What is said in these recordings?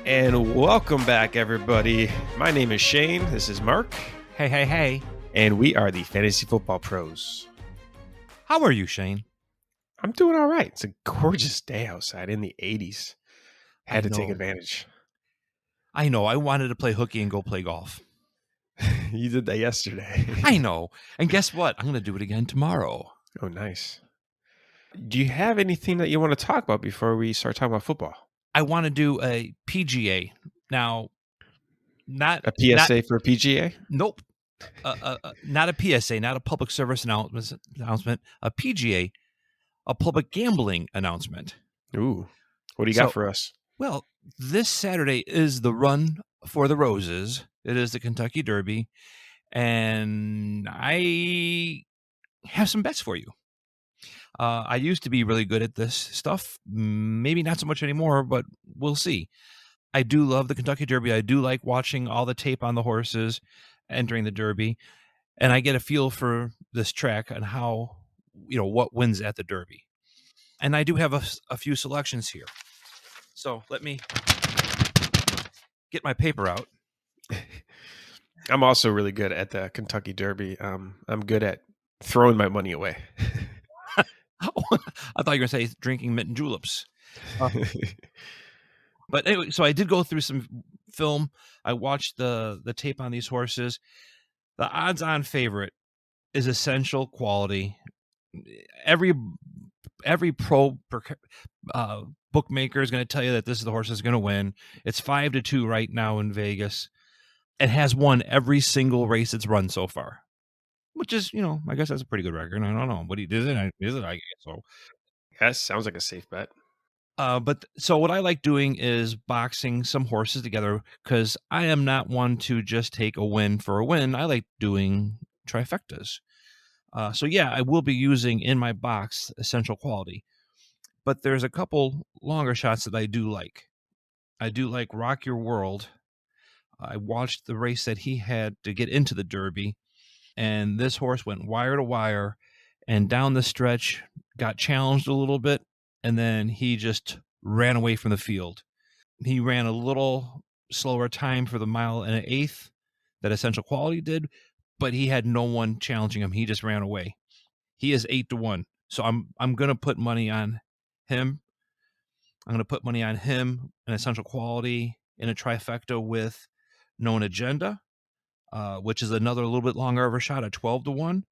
And welcome back, everybody. My name is Shane. This is Mark. Hey. And we are the Fantasy Football Pros. How are you, Shane? I'm doing all right. It's a gorgeous day outside in the 80s. Had to take advantage. I know. I wanted to play hooky and go play golf. You did that yesterday. I know. And guess what? I'm going to do it again tomorrow. Oh, nice. Do you have anything that you want to talk about before we start talking about football? I want to do a PGA. Now, not a PSA for PGA? Nope. Not a PSA, not a public service announcement. A PGA, a public gambling announcement. Ooh. What do you got for us? Well, this Saturday is the Run for the Roses. It is the Kentucky Derby. And I have some bets for you. I used to be really good at this stuff. Maybe not so much anymore, but we'll see. I do love the Kentucky Derby. I do like watching all the tape on the horses entering the Derby. And I get a feel for this track and how, what wins at the Derby. And I do have a few selections here. So let me get my paper out. I'm also really good at the Kentucky Derby. I'm good at throwing my money away. I thought you were going to say drinking mint and juleps. But anyway, so I did go through some film. I watched the tape on these horses. The odds-on favorite is Essential Quality. Every pro bookmaker is going to tell you that this is the horse that's going to win. It's 5-2 right now in Vegas. It has won every single race it's run so far. Which is, I guess that's a pretty good record. I don't know. But is it? I guess so. That sounds like a safe bet. But so what I like doing is boxing some horses together because I am not one to just take a win for a win. I like doing trifectas. So yeah, I will be using in my box Essential Quality. But there's a couple longer shots that I do like. I do like Rock Your World. I watched the race that he had to get into the Derby. And this horse went wire to wire and down the stretch, got challenged a little bit, and then he just ran away from the field. He ran a little slower time for the 1 1/8 that Essential Quality did, but he had no one challenging him. He just ran away. He is 8-1. So I'm going to put money on him. I'm going to put money on him and Essential Quality in a trifecta with Known Agenda. Which is another little bit longer of a shot at 12-1.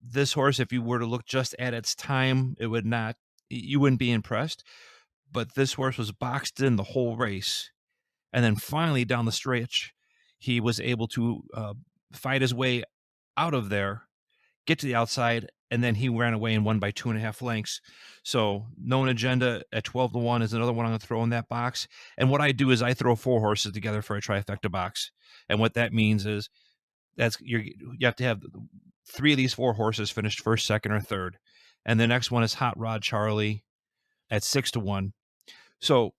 This horse, if you were to look just at its time, you wouldn't be impressed. But this horse was boxed in the whole race. And then finally down the stretch, he was able to fight his way out of there, get to the outside, and then he ran away and won by 2.5 lengths. So Known Agenda at 12-1 is another one I'm going to throw in that box. And what I do is I throw 4 horses together for a trifecta box. And what that means is you have to have 3 of these 4 horses finished first, second, or third. And the next one is Hot Rod Charlie at 6-1. So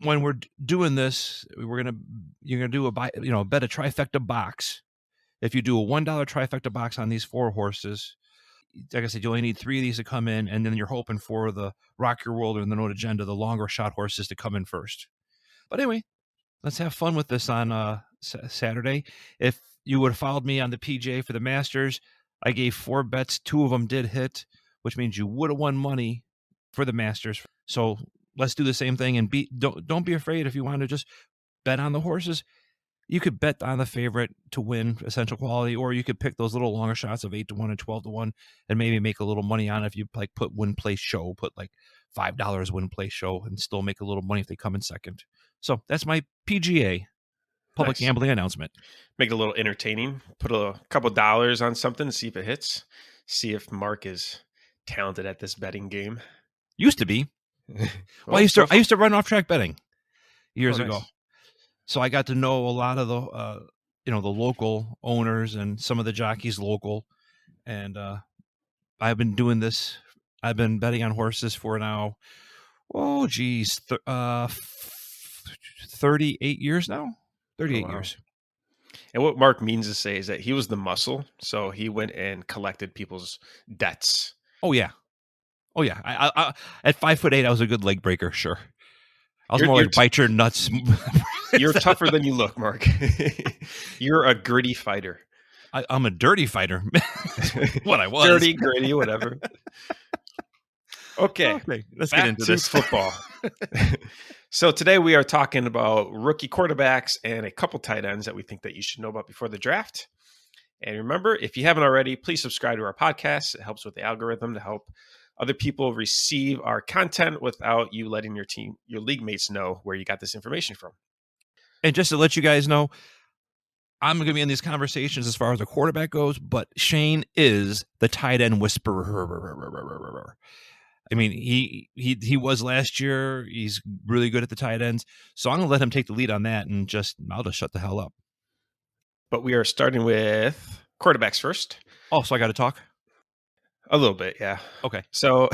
when we're doing this, you're gonna do bet a trifecta box. If you do a $1 trifecta box on these 4 horses, like I said, you only need 3 of these to come in, and then you're hoping for the Rock Your World or the Known Agenda, the longer shot horses, to come in first. But anyway, let's have fun with this on Saturday. If you would have followed me on the PGA for the Masters, I gave 4 bets. 2 of them did hit, which means you would have won money for the Masters. So let's do the same thing and don't be afraid if you want to just bet on the horses. You could bet on the favorite to win Essential Quality, or you could pick those little longer shots of 8-1 and 12-1 and maybe make a little money on it if you like put win place show, put like $5 win place show and still make a little money if they come in second. So that's my PGA public gambling announcement. Make it a little entertaining. Put a couple dollars on something to see if it hits. See if Mark is talented at this betting game. Used to be. Well, I used to run off track betting years ago. Nice. So I got to know a lot of the the local owners and some of the jockeys local, and I've been doing this. I've been betting on horses for now. 38 years now. 38 years. And what Mark means to say is that he was the muscle, so he went and collected people's debts. Oh yeah. I at 5'8", I was a good leg breaker. Sure, I was more like bite your nuts. You're tougher than you look, Mark. You're a gritty fighter. I'm a dirty fighter. What I was. Dirty, gritty, whatever. Okay, let's get back into to this. football. So today we are talking about rookie quarterbacks and a couple tight ends that we think that you should know about before the draft. And remember, if you haven't already, please subscribe to our podcast. It helps with the algorithm to help other people receive our content without you letting your league mates know where you got this information from. And just to let you guys know, I'm going to be in these conversations as far as the quarterback goes, but Shane is the tight end whisperer. I mean, he was last year. He's really good at the tight ends. So I'm going to let him take the lead on that, and I'll just shut the hell up. But we are starting with quarterbacks first. Oh, so I got to talk? A little bit, yeah. Okay. So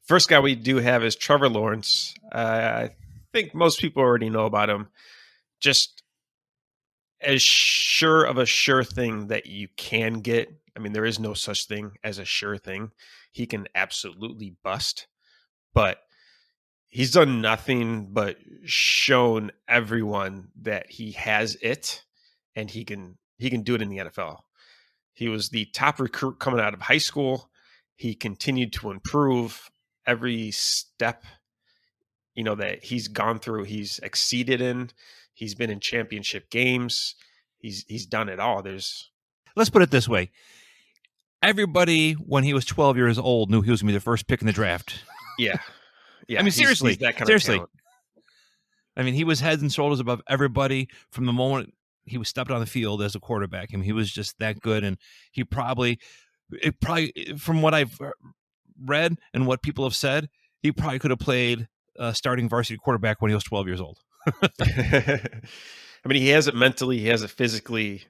first guy we do have is Trevor Lawrence. I think most people already know about him. Just as sure of a sure thing that you can get. I mean, there is no such thing as a sure thing. He can absolutely bust, but he's done nothing but shown everyone that he has it and he can do it in the NFL. He was the top recruit coming out of high school. He continued to improve every step, that he's gone through. He's exceeded in. He's been in championship games. He's done it all. Let's put it this way. Everybody, when he was 12 years old, knew he was going to be the first pick in the draft. Yeah. I mean, seriously. He's that kind of talent. I mean, he was heads and shoulders above everybody from the moment he was stepped on the field as a quarterback. I mean, he was just that good, and he probably, from what I've read and what people have said, he probably could have played starting varsity quarterback when he was 12 years old. I mean, he has it mentally. He has it physically.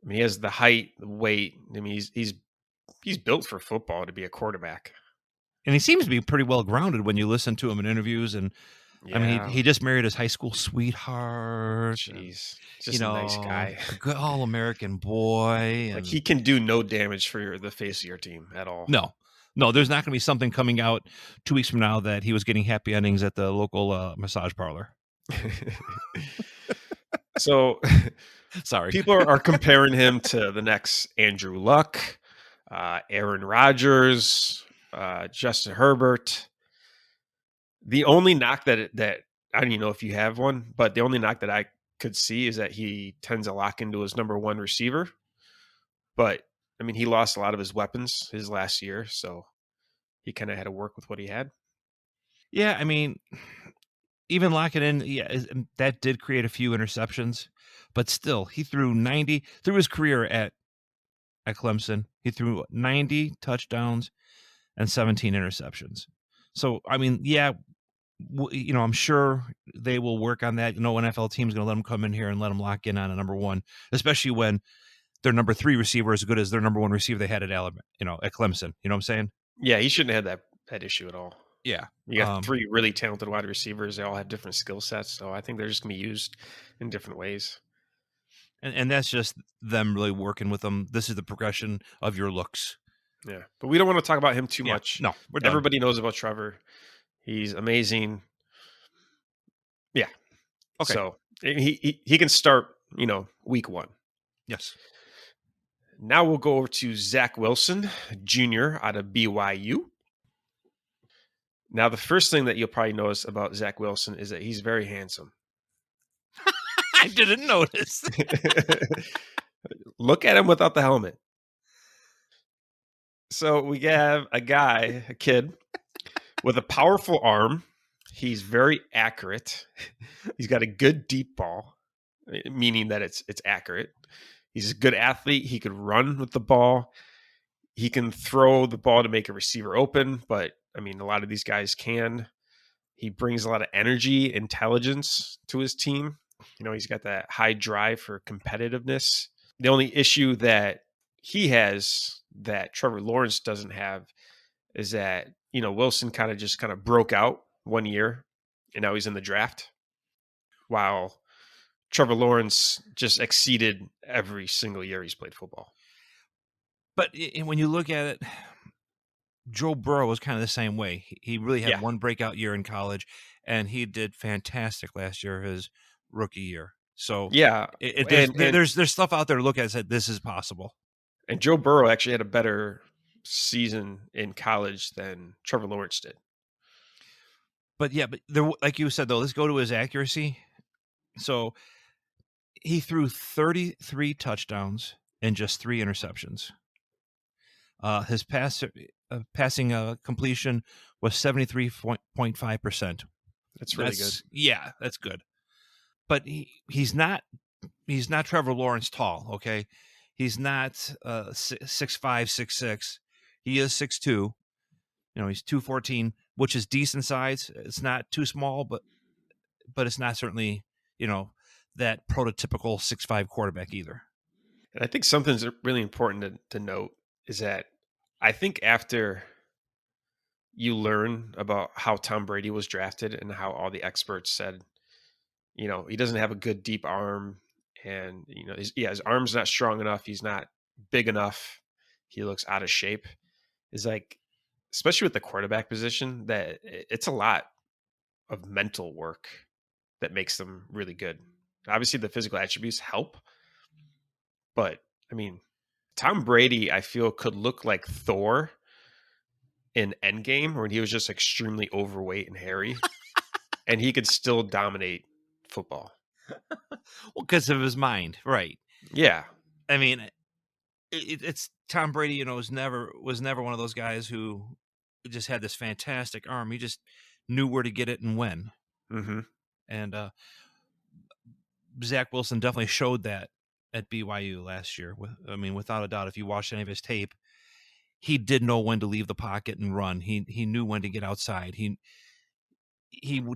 I mean, he has the height, the weight. I mean, he's built for football to be a quarterback. And he seems to be pretty well grounded when you listen to him in interviews. And yeah. I mean, he just married his high school sweetheart. Jeez, just a nice guy, a good all-American boy. Like he can do no damage for the face of your team at all. No, there's not going to be something coming out 2 weeks from now that he was getting happy endings at the local massage parlor. So, sorry, people are comparing him to the next Andrew Luck, Aaron Rodgers, Justin Herbert. The only knock that I don't even know if you have one, but the only knock that I could see is that he tends to lock into his number one receiver. But I mean, he lost a lot of his weapons his last year, so he kind of had to work with what he had. Yeah, I mean, even locking in, that did create a few interceptions, but still, he threw 90 through his career at Clemson. He threw 90 touchdowns and 17 interceptions. So, I mean, yeah, I'm sure they will work on that. No NFL team is going to let them come in here and let them lock in on a number one, especially when their number 3 receiver is as good as their number 1 receiver they had at Alabama, at Clemson. You know what I'm saying? Yeah, he shouldn't have had that issue at all. Yeah. You got 3 really talented wide receivers. They all have different skill sets. So I think they're just going to be used in different ways. And that's just them really working with them. This is the progression of your looks. Yeah. But we don't want to talk about him too much. No, we're done. Everybody knows about Trevor. He's amazing. Yeah. Okay. So he can start, week 1. Yes. Now we'll go over to Zach Wilson, Jr. out of BYU. Now, the first thing that you'll probably notice about Zach Wilson is that he's very handsome. I didn't notice. Look at him without the helmet. So we have a kid with a powerful arm. He's very accurate. He's got a good deep ball, meaning that it's accurate. He's a good athlete. He could run with the ball. He can throw the ball to make a receiver open, but I mean, a lot of these guys can. He brings a lot of energy, intelligence to his team. He's got that high drive for competitiveness. The only issue that he has that Trevor Lawrence doesn't have is that, Wilson kind of broke out one year and now he's in the draft, while Trevor Lawrence just exceeded every single year he's played football. But when you look at it, Joe Burrow was kind of the same way. He really had one breakout year in college, and he did fantastic last year. His rookie year. So Yeah, there's stuff out there to look at and said this is possible. And Joe Burrow actually had a better season in college than Trevor Lawrence did. But yeah, but there, like you said though, let's go to his accuracy. So he threw 33 touchdowns and just 3 interceptions. His passing completion was 73.5%. That's really good. Yeah, that's good. But he's not Trevor Lawrence tall, okay? He's not 6'5", 6'6". He is 6'2". You know, he's 214, which is decent size. It's not too small, but it's not certainly, you know, that prototypical 6'5" quarterback either. And I think something's really important to note is that I think after you learn about how Tom Brady was drafted and how all the experts said, you know, he doesn't have a good deep arm, and you know, his arm's not strong enough. He's not big enough. He looks out of shape. Is like, especially with the quarterback position, that it's a lot of mental work that makes them really good. Obviously, the physical attributes help, but I mean, Tom Brady, I feel, could look like Thor in Endgame, when he was just extremely overweight and hairy, and he could still dominate football. Well, because of his mind, right? Yeah. I mean, it's Tom Brady. You know, was never one of those guys who just had this fantastic arm. He just knew where to get it and when. Mm-hmm. And Zach Wilson definitely showed that at BYU last year. I mean, without a doubt, if you watched any of his tape, he did know when to leave the pocket and run. He knew when to get outside. He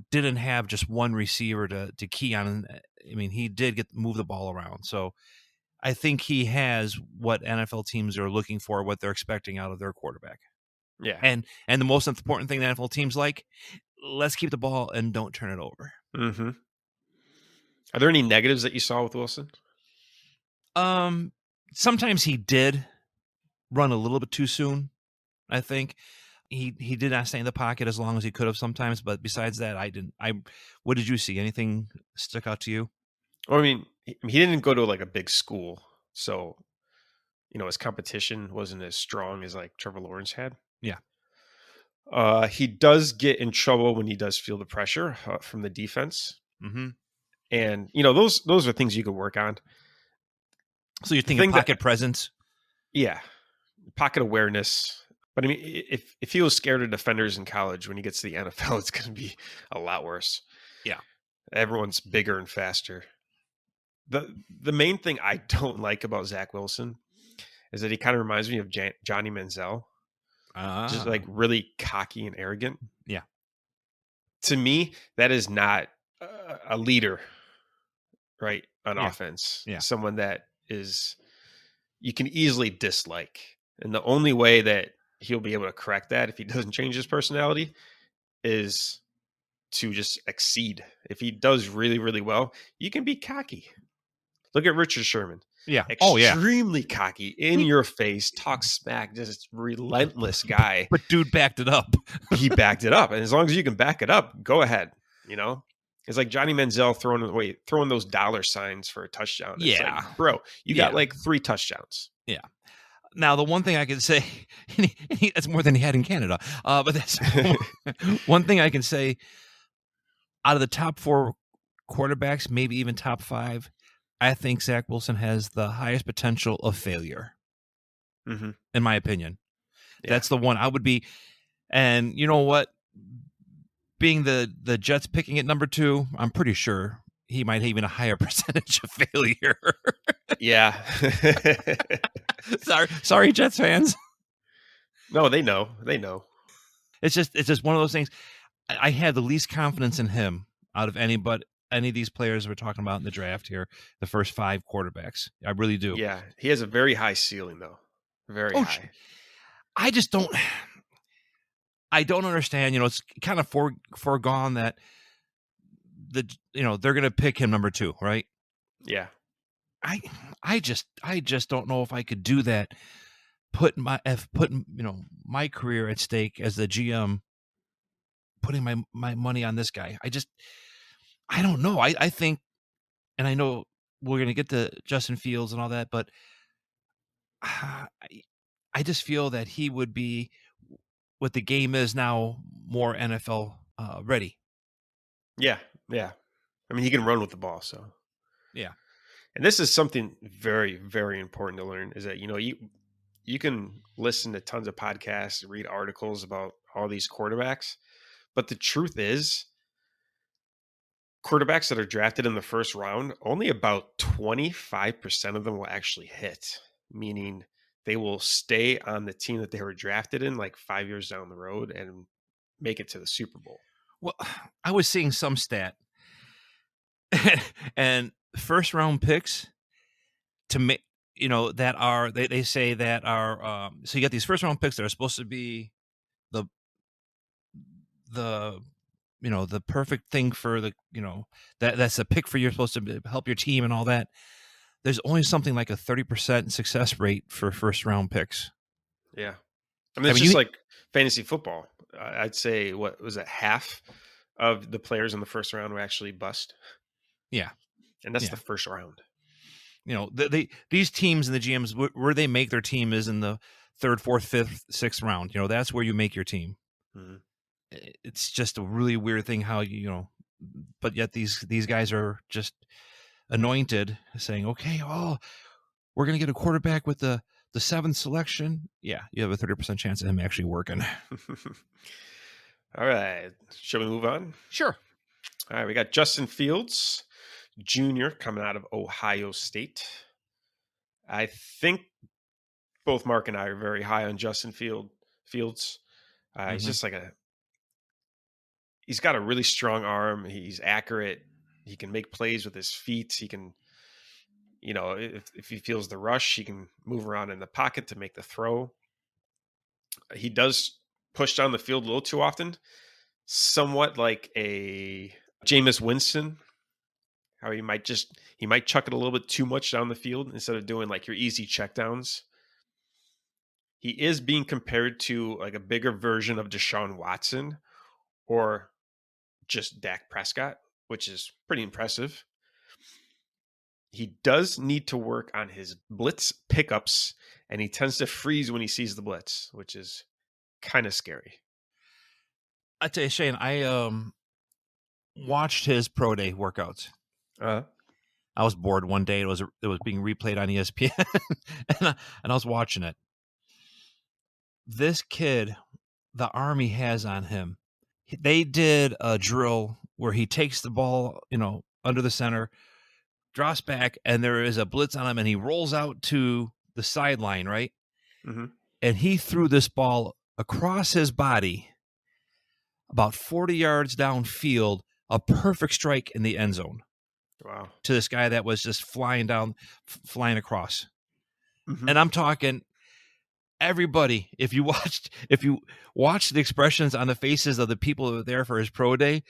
didn't have just one receiver to key on. I mean, he did move the ball around. So I think he has what NFL teams are looking for, what they're expecting out of their quarterback. Yeah. And the most important thing that NFL teams like, let's keep the ball and don't turn it over. Mm-hmm. Are there any negatives that you saw with Wilson? Sometimes he did run a little bit too soon. I think he did not stay in the pocket as long as he could have sometimes. But besides that, I didn't. What did you see? Anything stick out to you? Well, I mean, he didn't go to like a big school, so you know his competition wasn't as strong as like Trevor Lawrence had. Yeah. He does get in trouble when he does feel the pressure from the defense. Mm-hmm. And you know, those are things you could work on. So you're thinking pocket presence? Yeah, pocket awareness. But I mean, if he was scared of defenders in college, when he gets to the NFL, it's going to be a lot worse. Yeah, everyone's bigger and faster. The main thing I don't like about Zach Wilson is that he kind of reminds me of Johnny Manziel, just like really cocky and arrogant. Yeah, to me, that is not a leader, right? On offense, someone that is you can easily dislike, and the only way that he'll be able to correct that if he doesn't change his personality is to just exceed. If he does really, really well, you can be cocky. Look at Richard Sherman. Yeah. Extremely cocky, in your face, talk smack, just relentless guy. But dude backed it up. He backed it up. And as long as you can back it up, go ahead. You know? It's like Johnny Manziel throwing those dollar signs for a touchdown. It's like, bro, you got like 3 touchdowns. Yeah. Now, the one thing I can say, that's more than he had in Canada, but that's one thing I can say, out of the top 4 quarterbacks, maybe even top 5, I think Zach Wilson has the highest potential of failure, in my opinion. Yeah. That's the one I would be. And you know what? Being the Jets picking at number 2, I'm pretty sure he might have even a higher percentage of failure. Yeah. Sorry, Jets fans. No, they know. It's just one of those things. I had the least confidence in him out of any of these players we're talking about in the draft here, the first 5 quarterbacks. I really do. Yeah, he has a very high ceiling, though. Very high. I just don't. I don't understand. You know, it's kind of foregone that they're going to pick him number 2, right? Yeah. I just don't know if I could do that. Putting my career at stake as the GM, putting my money on this guy. I don't know. I think and I know we're going to get to Justin Fields and all that, but I just feel that he would be, what the game is now, more NFL ready. Yeah, yeah. I mean, he can run with the ball, so. Yeah. And this is something very, very important to learn is that, you can listen to tons of podcasts, read articles about all these quarterbacks, but the truth is quarterbacks that are drafted in the first round, only about 25% of them will actually hit, meaning they will stay on the team that they were drafted in like 5 years down the road and make it to the Super Bowl. Well, I was seeing some stat and first round picks to make, that are, they say that are, so you got these first round picks that are supposed to be the the the perfect thing for the, that's a pick for, you're supposed to help your team and all that. There's only something like a 30% success rate for first round picks. Yeah. I mean, it's just like fantasy football. I'd say, what was it, half of the players in the first round will actually bust. Yeah. And that's the first round. These teams and the GMs, where they make their team is in the third, fourth, fifth, sixth round. That's where you make your team. Mm-hmm. It's just a really weird thing how, but yet these guys are just anointed saying, okay, we're going to get a quarterback with the seventh selection. Yeah, you have a 30% chance of him actually working. All right. Shall we move on? Sure. All right. We got Justin Fields Jr. coming out of Ohio State. I think both Mark and I are very high on Justin Fields. He's just like he's got a really strong arm. He's accurate. He can make plays with his feet. He can, if he feels the rush, he can move around in the pocket to make the throw. He does push down the field a little too often, somewhat like a Jameis Winston, how he might chuck it a little bit too much down the field instead of doing like your easy checkdowns. He is being compared to like a bigger version of Deshaun Watson or just Dak Prescott, which is pretty impressive. He does need to work on his blitz pickups, and he tends to freeze when he sees the blitz, which is kind of scary. I tell you, Shane, I watched his pro day workouts. I was bored one day. It was being replayed on ESPN, and I was watching it. This kid, the arm he has on him, they did a drill where he takes the ball, under the center, drops back, and there is a blitz on him, and he rolls out to the sideline, right? Mm-hmm. And he threw this ball across his body about 40 yards downfield, a perfect strike in the end zone. Wow. To this guy that was just flying across. Mm-hmm. And I'm talking, everybody, if you watched the expressions on the faces of the people that were there for his pro day,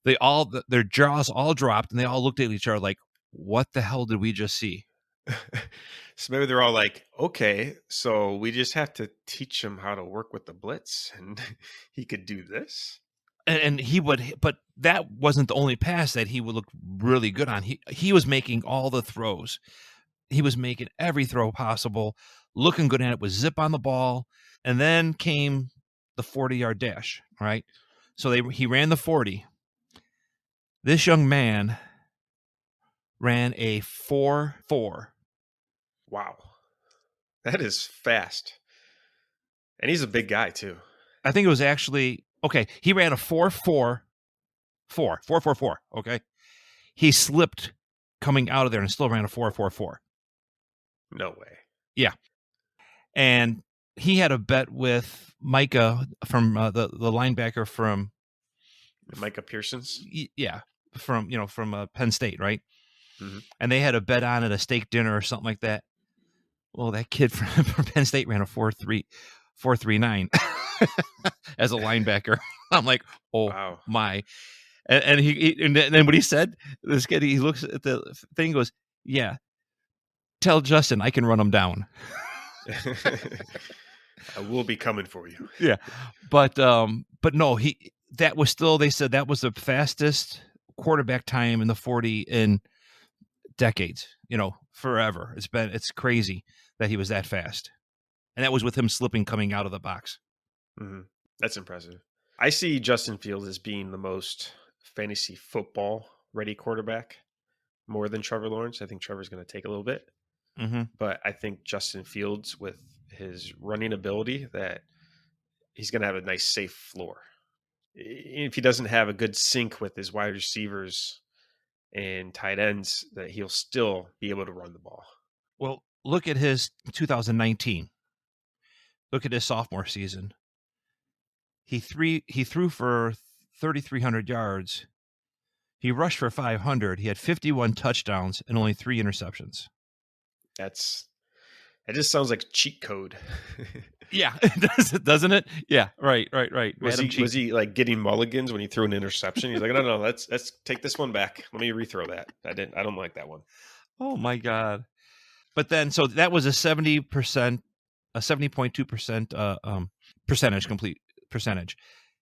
their jaws all dropped and they all looked at each other like, what the hell did we just see? So maybe they're all like, okay, so we just have to teach him how to work with the blitz and he could do this. And he would, but that wasn't the only pass that he would look really good on. He was making all the throws. He was making every throw possible, looking good at it, with zip on the ball. And then came the 40-yard dash, right? So he ran the 40. This young man ran a 4.4. Wow. That is fast. And he's a big guy too. I think it was actually, okay, he ran a 4.4. Okay. He slipped coming out of there and still ran a 4.44. No way. Yeah. And he had a bet with Micah from the linebacker from Micah Pearson's. Yeah. From Penn State, right? Mm-hmm. And they had a bet on at a steak dinner or something like that. Well, that kid from Penn State ran a 4.39 as a linebacker. I'm like, oh wow. My. And then what he said, this kid, he looks at the thing and goes, yeah, tell Justin I can run him down. I will be coming for you. Yeah. But no, they said that was the fastest quarterback time in the 40 in decades, forever. It's crazy that he was that fast. And that was with him slipping coming out of the box. Mm-hmm. That's impressive. I see Justin Fields as being the most fantasy football ready quarterback more than Trevor Lawrence. I think Trevor's going to take a little bit, but I think Justin Fields, with his running ability, that he's going to have a nice safe floor. If he doesn't have a good sync with his wide receivers and tight ends, that he'll still be able to run the ball. Well, look at his 2019. Look at his sophomore season. He threw for 3,300 yards. He rushed for 500. He had 51 touchdowns and only 3 interceptions. That just sounds like cheat code. Yeah, it does, doesn't it? Yeah, right. Was he like getting mulligans when he threw an interception? He's like, no, let's take this one back. Let me rethrow that. I don't like that one. Oh my God. But then, so that was a 70%, a 70.2% percentage complete percentage.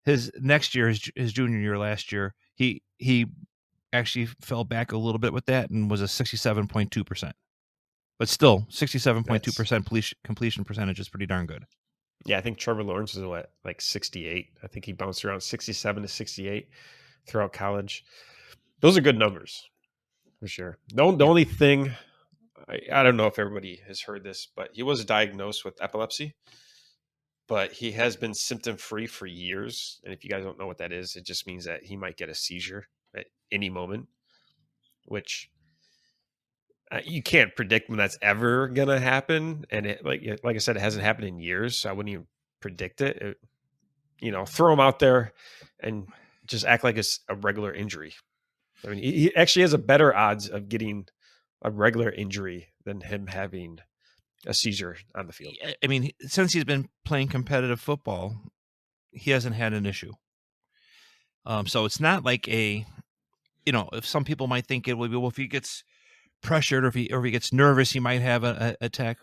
His next year, his junior year last year, he actually fell back a little bit with that and was a 67.2%. But still, 67.2% completion percentage is pretty darn good. Yeah, I think Trevor Lawrence was like 68. I think he bounced around 67 to 68 throughout college. Those are good numbers for sure. The only thing, I don't know if everybody has heard this, but he was diagnosed with epilepsy, but he has been symptom free for years. And if you guys don't know what that is, it just means that he might get a seizure at any moment, which you can't predict when that's ever going to happen. And it, like I said, it hasn't happened in years. So I wouldn't even predict it. Throw him out there and just act like it's a regular injury. I mean, he actually has a better odds of getting a regular injury than him having a seizure on the field. I mean, since he's been playing competitive football, he hasn't had an issue. So it's not like if some people might think it would be, well, if he gets pressured or if he gets nervous, he might have an attack.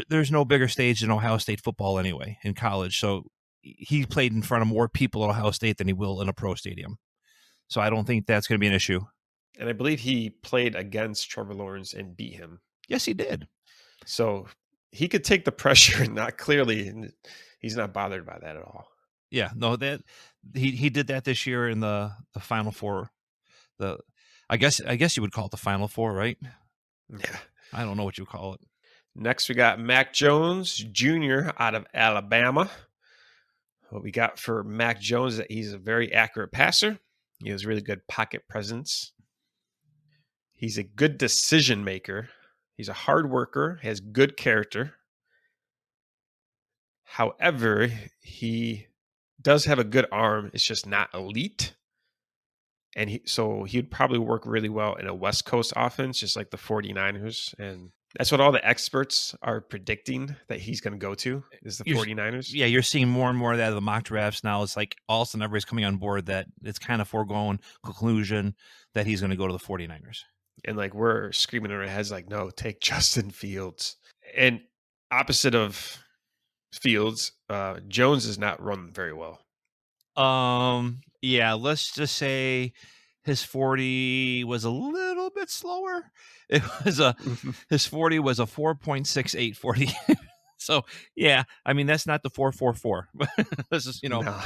There's no bigger stage than Ohio State football anyway in college. So he played in front of more people at Ohio State than he will in a pro stadium. So I don't think that's going to be an issue. And I believe he played against Trevor Lawrence and beat him. Yes, he did. So he could take the pressure, not clearly. He's not bothered by that at all. Yeah, no, that he did that this year in the Final Four. I guess you would call it the Final Four, right? Yeah. I don't know what you call it. Next, we got Mac Jones Jr. out of Alabama. What we got for Mac Jones is that he's a very accurate passer. He has really good pocket presence. He's a good decision maker. He's a hard worker, has good character. However, he does have a good arm. It's just not elite. And so he'd probably work really well in a West Coast offense, just like the 49ers. And that's what all the experts are predicting that he's going to go to, is the 49ers. Yeah, you're seeing more and more of that of the mock drafts now. It's like all of a sudden everybody's coming on board that it's kind of foregone conclusion that he's going to go to the 49ers. And like we're screaming in our heads like, no, take Justin Fields. And opposite of Fields, Jones is not run very well. Yeah, let's just say his 40 was a little bit slower. It was his 40 was a 4.68 40. So yeah, I mean that's not the 4.44. This is No.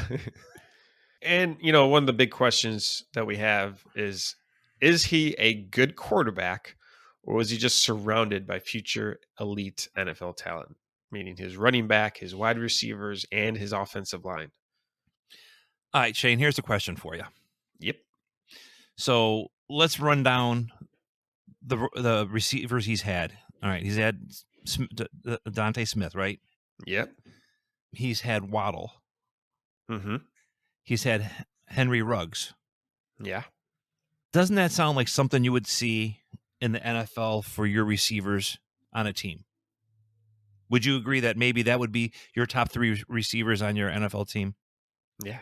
And one of the big questions that we have is he a good quarterback, or was he just surrounded by future elite NFL talent, meaning his running back, his wide receivers, and his offensive line? All right, Shane, here's the question for you. Yep. So let's run down the receivers he's had. All right, he's had Dante Smith, right? Yep. He's had Waddle. Mm-hmm. He's had Henry Ruggs. Yeah. Doesn't that sound like something you would see in the NFL for your receivers on a team? Would you agree that maybe that would be your top 3 receivers on your NFL team? Yeah.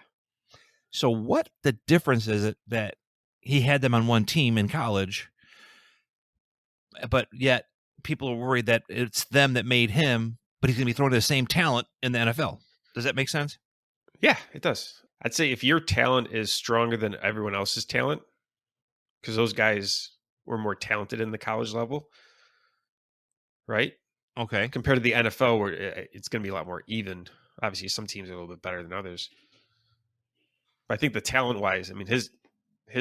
So what the difference is it that he had them on one team in college, but yet people are worried that it's them that made him, but he's going to be thrown to the same talent in the NFL? Does that make sense? Yeah, it does. I'd say if your talent is stronger than everyone else's talent, because those guys were more talented in the college level, right? Okay. Compared to the NFL, where it's going to be a lot more even. Obviously, some teams are a little bit better than others. But I think the talent-wise, I mean, his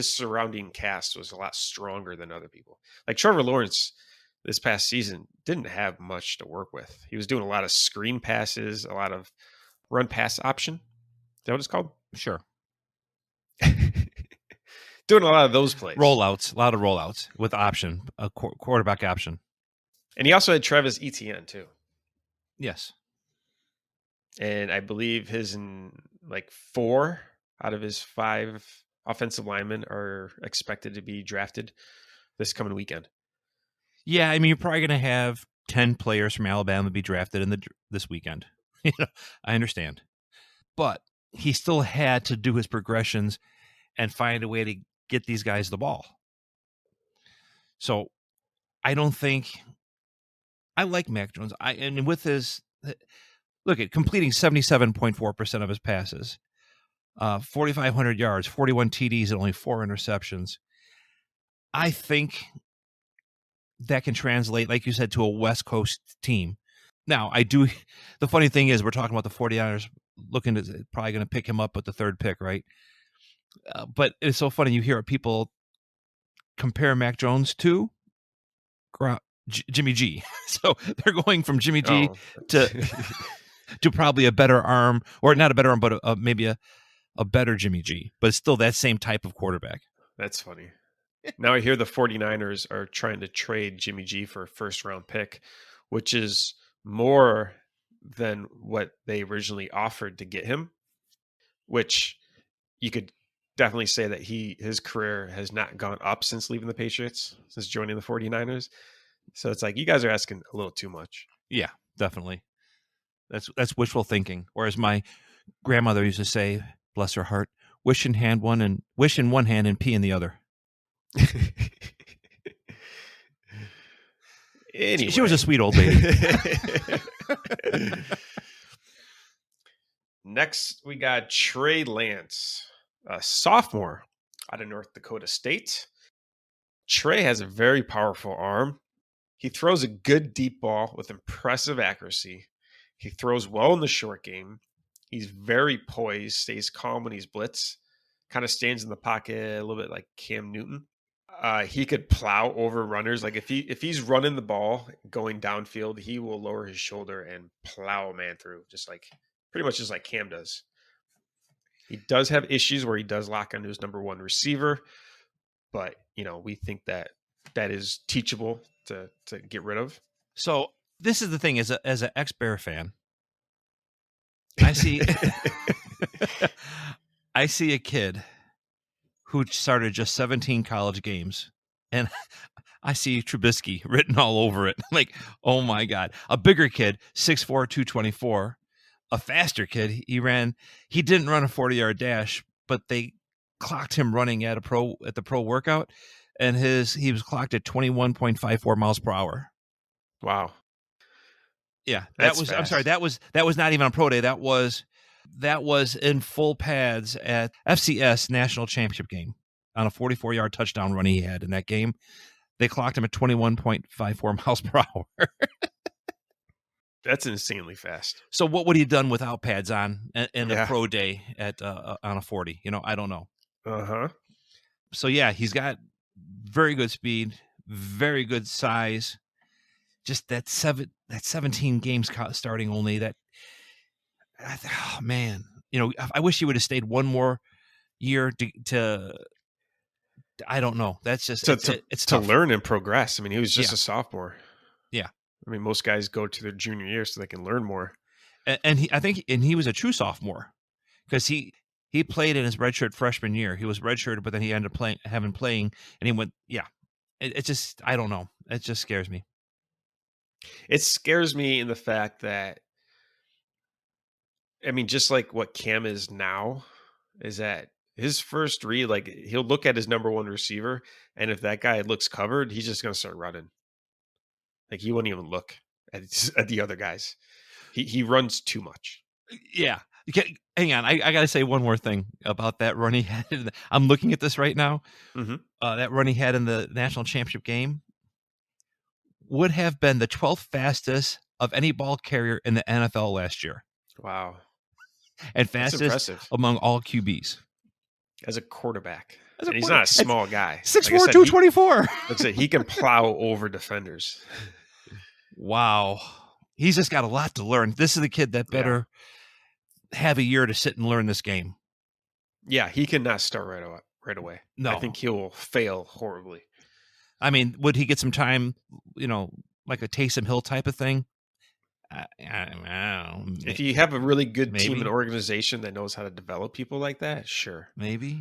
surrounding cast was a lot stronger than other people. Like Trevor Lawrence this past season didn't have much to work with. He was doing a lot of screen passes, a lot of run pass option. Is that what it's called? Sure. Doing a lot of those plays. Rollouts, a lot of rollouts with option, a quarterback option. And he also had Travis Etienne too. Yes. And I believe his like 4 out of his 5 offensive linemen are expected to be drafted this coming weekend. Yeah, I mean, you're probably going to have 10 players from Alabama be drafted in this weekend. I understand. But he still had to do his progressions and find a way to get these guys the ball. So I don't think I like Mac Jones. And with his look at completing 77.4% of his passes, 4,500 yards, 41 TDs, and only 4 interceptions. I think that can translate, like you said, to a West Coast team. Now, the funny thing is we're talking about the 49ers looking to probably going to pick him up with the 3rd pick, right? But it's so funny. You hear people compare Mac Jones to Jimmy G. So they're going from Jimmy G to probably a better arm, or not a better arm, but maybe a better Jimmy G, but it's still that same type of quarterback. That's funny. Now I hear the 49ers are trying to trade Jimmy G for a 1st-round pick, which is more than what they originally offered to get him, which you could definitely say that his career has not gone up since leaving the Patriots, since joining the 49ers. So it's like, you guys are asking a little too much. Yeah, definitely. That's wishful thinking. Or as my grandmother used to say, bless her heart, wish in one hand and pee in the other. Anyway. She was a sweet old lady. Next, we got Trey Lance, a sophomore out of North Dakota State. Trey has a very powerful arm. He throws a good deep ball with impressive accuracy. He throws well in the short game. He's very poised, stays calm when he's blitz, kind of stands in the pocket a little bit like Cam Newton. He could plow over runners. Like if he's running the ball going downfield, he will lower his shoulder and plow a man through, pretty much just like Cam does. He does have issues where he does lock onto his number 1 receiver, but we think that is teachable to get rid of. So this is the thing, as an ex-Bear fan, I see I see a kid who started just 17 college games, and I see Trubisky written all over it. Like, oh my God. A bigger kid, 6'4", 224, a faster kid. He didn't run a 40-yard dash, but they clocked him running at the pro workout, and he was clocked at 21.54 miles per hour. Wow. Yeah, I'm sorry, that was not even on pro day. That was in full pads at FCS national championship game on a 44-yard touchdown run he had in that game. They clocked him at 21.54 miles per hour. That's insanely fast. So what would he have done without pads on in a pro day at on a 40? I don't know. Uh-huh. So yeah, he's got very good speed, very good size. Just that 17 games starting only. That, oh man, I wish he would have stayed one more year to I don't know. That's just it's to tough. Learn and progress. I mean, he was just a sophomore. Yeah. I mean, most guys go to their junior year so they can learn more. And he was a true sophomore because he played in his redshirt freshman year. He was redshirted, but then he ended up playing, and he went. Yeah, it just, I don't know. It just scares me. It scares me in the fact that, I mean, just like what Cam is now, is that his first read, like he'll look at his number 1 receiver, and if that guy looks covered, he's just going to start running. Like he won't even look at the other guys. He runs too much. Yeah. hang on. I got to say one more thing about that run he had. I'm looking at this right now. Mm-hmm. That run he had in the national championship game would have been the 12th fastest of any ball carrier in the NFL last year, Wow. and That's fastest impressive. among all QBs. As a quarterback. As a And he's not a quarterback, small guy. 6'4", Like I said, 224. like I said, he can plow over defenders. Wow. He's just got a lot to learn. This is the kid that better have a year to sit and learn this game. Yeah, he cannot start right away. No. I think he'll fail horribly. I mean, would he get some time, like a Taysom Hill type of thing? I don't know. If you have a really good team Maybe. and organization that knows how to develop people like that, sure. Maybe.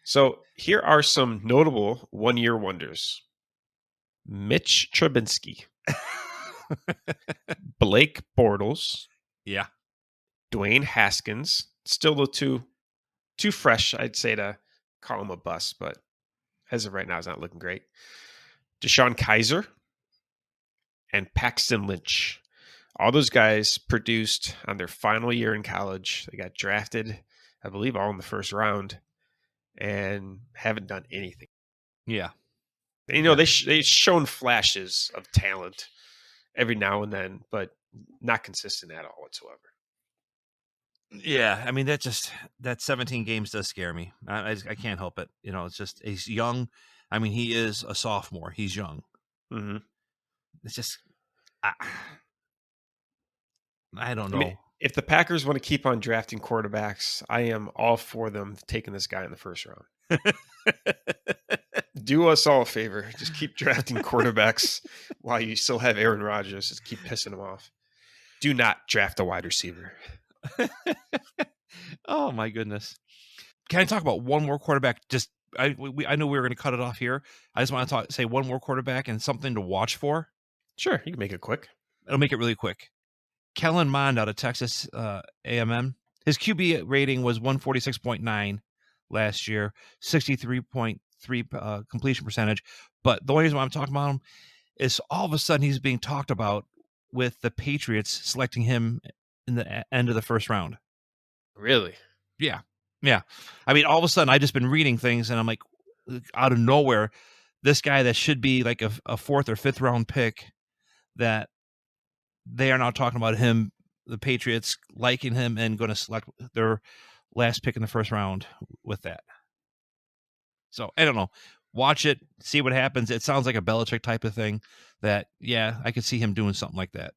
So here are some notable one-year wonders. Mitch Trubinsky, Blake Bortles, Yeah. Dwayne Haskins. Still a little too fresh, I'd say, to call him a bust, but as of right now, it's not looking great. Desean Kaiser and Paxton Lynch. All those guys produced on their final year in college. They got drafted, I believe, all in the first round, and haven't done anything. Yeah. They've shown flashes of talent every now and then, but not consistent at all whatsoever. Yeah, I mean that 17 games does scare me. I can't help it. It's just he's young. I mean, he is a sophomore. He's young. Mm-hmm. It's just I don't know. I mean, if the Packers want to keep on drafting quarterbacks, I am all for them taking this guy in the first round. Do us all a favor. Just keep drafting quarterbacks while you still have Aaron Rodgers. Just keep pissing him off. Do not draft a wide receiver. Oh my goodness! Can I talk about one more quarterback? Just I know we were going to cut it off here. I just want to say one more quarterback and something to watch for. Sure, you can make it quick. It'll make it really quick. Kellen Mond out of Texas A&M. His QB rating was 146.9 last year, 63.3 completion percentage. But the only reason why I'm talking about him is all of a sudden he's being talked about with the Patriots selecting him in the end of the first round. Really? Yeah. I mean, all of a sudden I just been reading things and I'm like, out of nowhere, this guy that should be like a fourth or fifth round pick, that they are now talking about him, the Patriots liking him and going to select their last pick in the first round with that. So I don't know. Watch it, see what happens. It sounds like a Belichick type of thing that, yeah, I could see him doing something like that.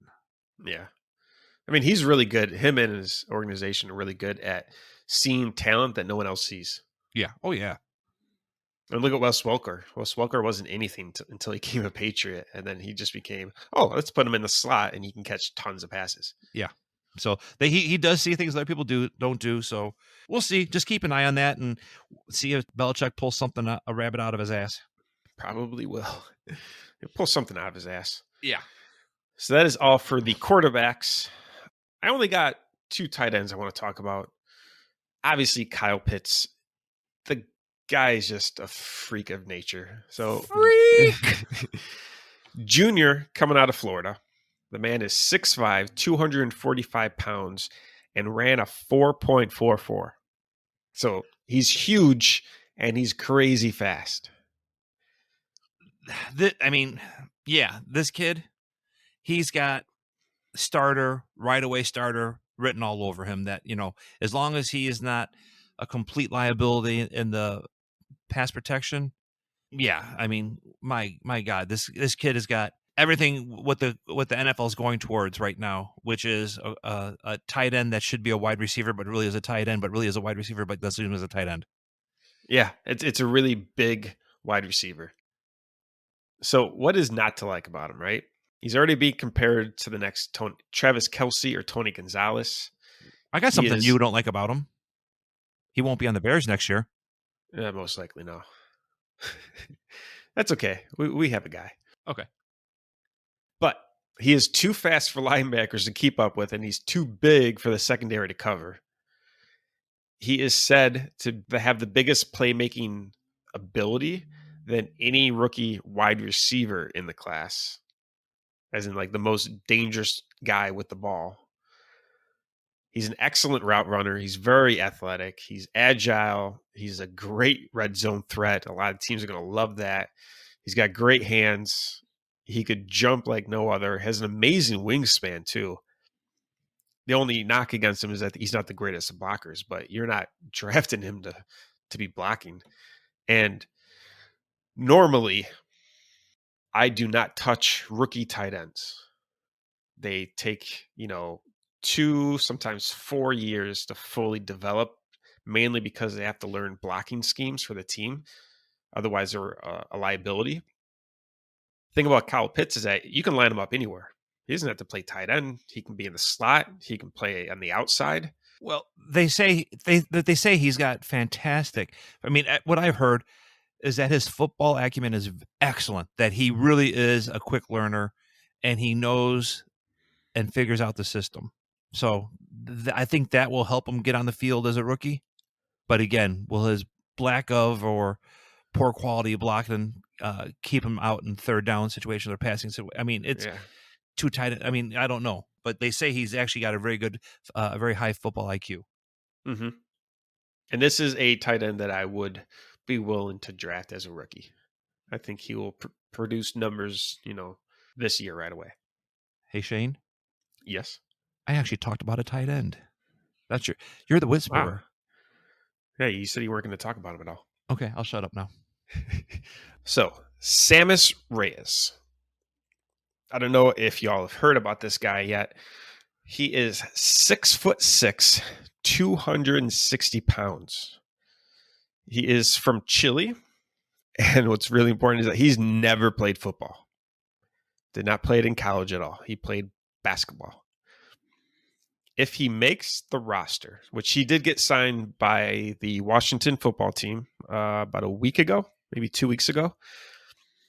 Yeah. I mean, he's really good. Him and his organization are really good at seeing talent that no one else sees. Yeah. Oh, yeah. And look at Wes Welker. Wes Welker wasn't anything until he became a Patriot, and then he just became, let's put him in the slot, and he can catch tons of passes. Yeah. So he does see things other people don't do. So we'll see. Just keep an eye on that and see if Belichick pulls something, a rabbit out of his ass. Probably will. He'll pull something out of his ass. Yeah. So that is all for the quarterbacks. I only got 2 tight ends I want to talk about. Obviously, Kyle Pitts. The guy is just a freak of nature. So Freak! Junior coming out of Florida. The man is 6'5", 245 pounds, and ran a 4.44. So he's huge, and he's crazy fast. This kid, he's got right away starter written all over him, that, as long as he is not a complete liability in the pass protection. Yeah. I mean, my God, this kid has got everything what the NFL is going towards right now, which is a tight end that should be a wide receiver, but really is a tight end, but really is a wide receiver, but doesn't even as a tight end. Yeah. It's a really big wide receiver. So what is not to like about him, right? He's already being compared to the next Travis Kelce or Tony Gonzalez. I got something you don't like about him. He won't be on the Bears next year. Most likely no. That's okay. We have a guy. Okay. But he is too fast for linebackers to keep up with, and he's too big for the secondary to cover. He is said to have the biggest playmaking ability than any rookie wide receiver in the class, as in like the most dangerous guy with the ball. He's an excellent route runner. He's very athletic. He's agile. He's a great red zone threat. A lot of teams are going to love that. He's got great hands. He could jump like no other. Has an amazing wingspan too. The only knock against him is that he's not the greatest of blockers, but you're not drafting him to be blocking. And normally, I do not touch rookie tight ends. They take, 2, sometimes 4 years to fully develop, mainly because they have to learn blocking schemes for the team. Otherwise, they're a liability. The thing about Kyle Pitts is that you can line him up anywhere. He doesn't have to play tight end. He can be in the slot. He can play on the outside. Well, they say he's got fantastic. I mean, what I've heard is that his football acumen is excellent. That he really is a quick learner, and he knows and figures out the system. So I think that will help him get on the field as a rookie. But again, will his lack of or poor quality of blocking keep him out in third down situations or passing? I mean, it's too tight. I mean, I don't know. But they say he's actually got a very good, very high football IQ. Mm-hmm. And this is a tight end that I would be willing to draft as a rookie. I think he will produce numbers, this year right away. Hey, Shane. Yes. I actually talked about a tight end. That's you're the whisperer. Wow. Yeah, you said you weren't going to talk about him at all. Okay, I'll shut up now. So, Samus Reyes. I don't know if y'all have heard about this guy yet. He is 6'6", 260 pounds. He is from Chile. And what's really important is that he's never played football. Did not play it in college at all. He played basketball. If he makes the roster, which he did get signed by the Washington football team about a week ago, maybe 2 weeks ago.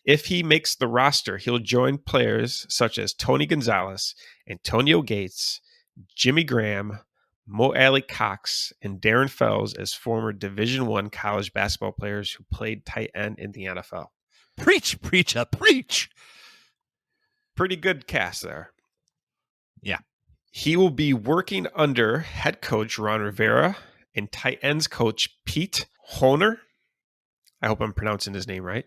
If he makes the roster, he'll join players such as Tony Gonzalez, Antonio Gates, Jimmy Graham, Mo Alley Cox, and Darren Fells as former Division I college basketball players who played tight end in the NFL. Preach, preacher, preach. Pretty good cast there. Yeah. He will be working under head coach Ron Rivera and tight ends coach Pete Honer. I hope I'm pronouncing his name right.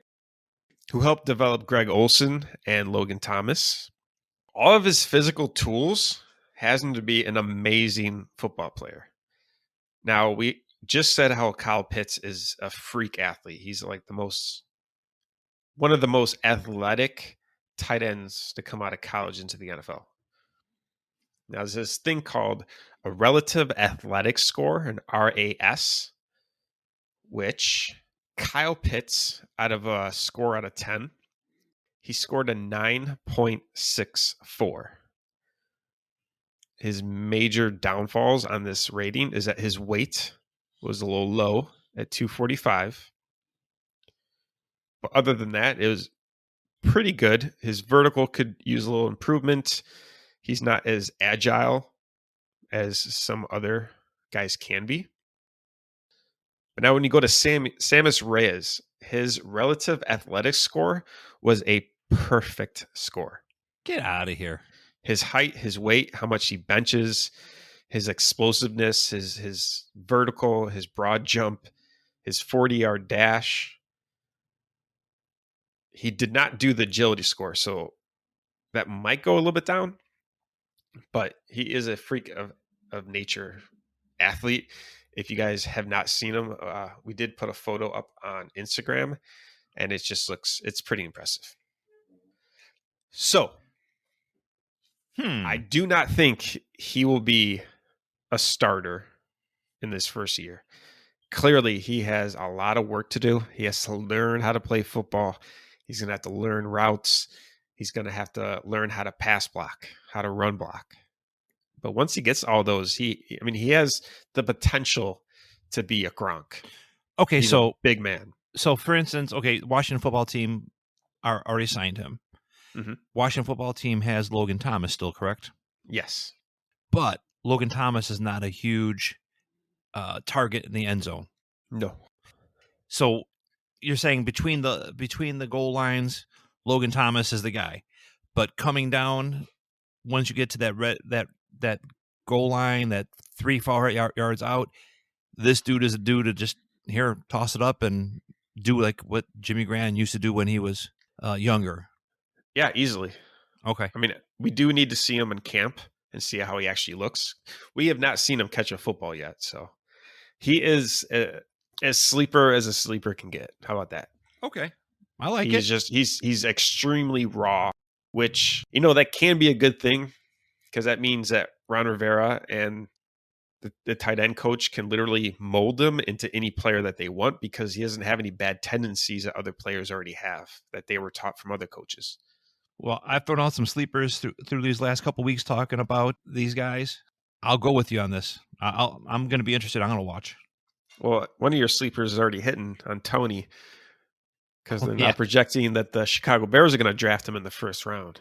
Who helped develop Greg Olsen and Logan Thomas. All of his physical tools has him to be an amazing football player. Now, we just said how Kyle Pitts is a freak athlete. He's like one of the most athletic tight ends to come out of college into the NFL. Now, there's this thing called a relative athletic score, an RAS, which Kyle Pitts, out of a score out of 10, he scored a 9.64. His major downfalls on this rating is that his weight was a little low at 245. But other than that, it was pretty good. His vertical could use a little improvement. He's not as agile as some other guys can be. But now when you go to Samus Reyes, his relative athletic score was a perfect score. Get out of here. His height, his weight, how much he benches, his explosiveness, his vertical, his broad jump, his 40-yard dash. He did not do the agility score, so that might go a little bit down. But he is a freak of nature athlete. If you guys have not seen him, we did put a photo up on Instagram, and it's pretty impressive. So, I do not think he will be a starter in this first year. Clearly, he has a lot of work to do. He has to learn how to play football. He's going to have to learn routes. He's going to have to learn how to pass block, how to run block. But once he gets all those, he has the potential to be a Gronk. Okay, He's so a big man. So, for instance, Washington football team already signed him. Mm-hmm. Washington football team has Logan Thomas still, correct? Yes. But Logan Thomas is not a huge target in the end zone. No. So you're saying between the goal lines, Logan Thomas is the guy. But coming down, once you get to that goal line, that 3-4 yards out. This dude is a dude to just toss it up and do like what Jimmy Graham used to do when he was younger. Yeah, easily. Okay. I mean, we do need to see him in camp and see how he actually looks. We have not seen him catch a football yet, so he is as sleeper as a sleeper can get. How about that? Okay, I like it. He's extremely raw, which that can be a good thing because that means that Ron Rivera and the tight end coach can literally mold him into any player that they want because he doesn't have any bad tendencies that other players already have that they were taught from other coaches. Well, I've thrown out some sleepers through these last couple weeks talking about these guys. I'll go with you on this. I'm going to be interested. I'm going to watch. Well, one of your sleepers is already hitting on Tony because they're now projecting that the Chicago Bears are going to draft him in the first round,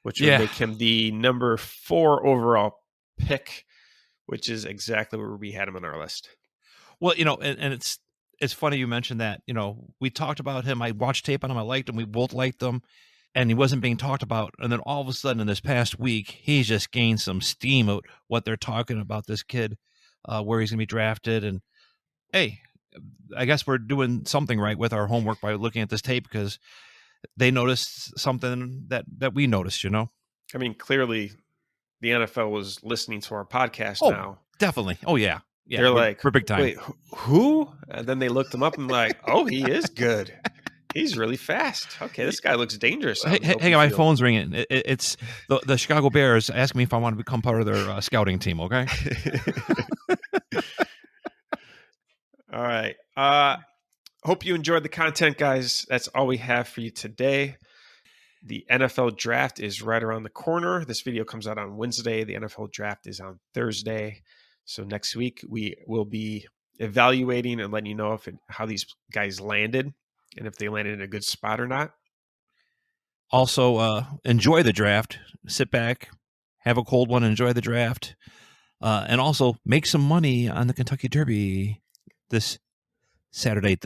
which would make him the number 4 overall pick, which is exactly where we had him on our list. Well, and it's funny you mentioned that. We talked about him. I watched tape on him. I liked him. We both liked him. And he wasn't being talked about. And then all of a sudden in this past week, he's just gained some steam of what they're talking about this kid, where he's going to be drafted. And, hey, I guess we're doing something right with our homework by looking at this tape because they noticed something that we noticed, I mean, clearly the NFL was listening to our podcast now. Definitely. Oh, yeah. They're like, we're big time. Wait, who? And then they looked him up and like, oh, he is good. He's really fast. Okay, this guy looks dangerous. Hey, my phone's ringing. It's the Chicago Bears asking me if I want to become part of their scouting team, okay? All right. Hope you enjoyed the content, guys. That's all we have for you today. The NFL draft is right around the corner. This video comes out on Wednesday. The NFL draft is on Thursday. So next week, we will be evaluating and letting you know how these guys landed and if they landed in a good spot or not. Also, enjoy the draft. Sit back, have a cold one, enjoy the draft. And also make some money on the Kentucky Derby this Saturday.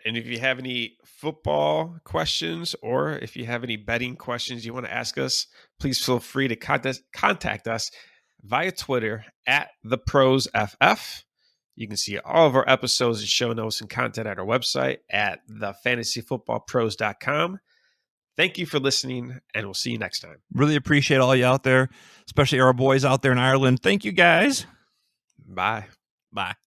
And if you have any football questions or if you have any betting questions you want to ask us, please feel free to contact us via Twitter at @TheProsFF. You can see all of our episodes and show notes and content at our website at thefantasyfootballpros.com. Thank you for listening, and we'll see you next time. Really appreciate all you out there, especially our boys out there in Ireland. Thank you, guys. Bye. Bye.